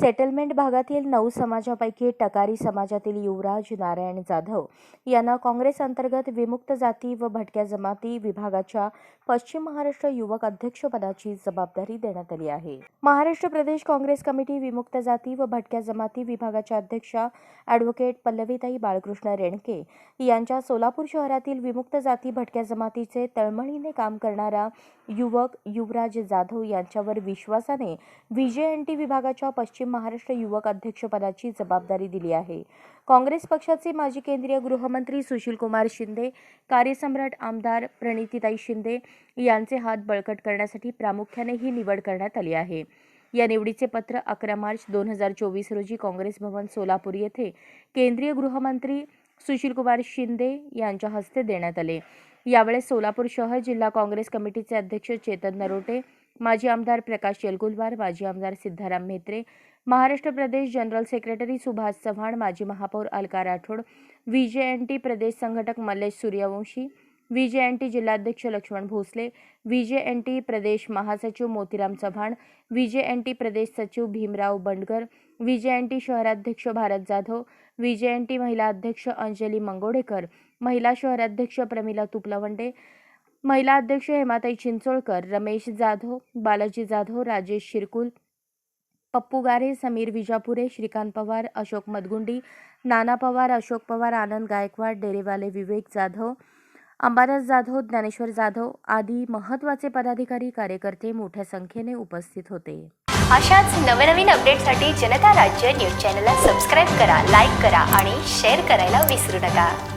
Settlement भागातील 9 समाजापैकी टकारी समाजातील युवराज नारायण जाधव यांना काँग्रेस अंतर्गत विमुक्त जाती व भटक्या जमाती विभागाच्या पश्चिम महाराष्ट्र युवक अध्यक्षपदाची जबाबदारी देण्यात आली आहे। महाराष्ट्र प्रदेश काँग्रेस कमिटी विमुक्त जाती व भटक्या जमाती विभागाच्या अध्यक्षा ॲडव्होकेट पल्लवीताई बाळकृष्ण रेणके यांच्या सोलापूर शहरातील विमुक्त जाती भटक्या जमातीचे तळमळीने काम करणारा युवक युवराज जाधव यांच्यावर विश्वासाने व्हीजेएनटी विभागाच्या पश्चिम महाराष्ट्र युवक अध्यक्षपदाची जबाबदारी दिली आहे। काँग्रेस पक्षाचे माजी केंद्रीय गृहमंत्री सुशीलकुमार शिंदे, कार्यसम्राट आमदार प्रणितीताई शिंदे यांचे हात बळकट करण्यासाठी प्रामुख्याने ही निवड करण्यात आली आहे। या निवडीचे पत्र 11 मार्च 2024 रोजी काँग्रेस भवन सोलापूर येथे केंद्रीय गृहमंत्री सुशीलकुमार शिंदे यांच्या हस्ते देण्यात आले। यावेळेस सोलापूर शहर जिल्हा काँग्रेस कमिटीचे अध्यक्ष चेतन नरोटे, माजी आमदार प्रकाश येलगुलवार, माजी आमदार सिद्धाराम म्हेत्रे, महाराष्ट्र प्रदेश जनरल सेक्रेटरी सुभाष चव्हाण, माजी महापौर अलका राठोड, व्हीजेएनटी प्रदेश संघटक मल्लेश सूर्यवंशी, व्हीजेएनटी जिल्हाध्यक्ष लक्ष्मण भोसले, व्हीजेएनटी प्रदेश महासचिव मोतीराम चव्हाण, व्हीजेएनटी प्रदेश सचिव भीमराव बंडगर, व्हीजेएनटी शहराध्यक्ष भारत जाधव, व्हीजेएनटी महिला अध्यक्ष अंजली मंगोडेकर, महिला शहराध्यक्ष प्रमिला तुपलवंडे, महिला अध्यक्ष हेमाताई चिंचोळकर, रमेश जाधव, बालाजी जाधव, राजेश शिरकुल, पप्पू गारे, समीर विजापुरे, श्रीकांत पवार, अशोक मदगुंडी, नाना पवार, अशोक पवार, आनंद गायकवाड, डेरेवाले विवेक जाधव, अंबादास जाधव, ज्ञानेश्वर जाधव आदी महत्त्वाचे पदाधिकारी कार्यकर्ते मोठ्या संख्येने उपस्थित होते। अशाच नवनवीन अपडेटसाठी जनता राज्य न्यूज चॅनलला सबस्क्राईब करा, लाईक करा आणि शेअर करायला विसरू नका।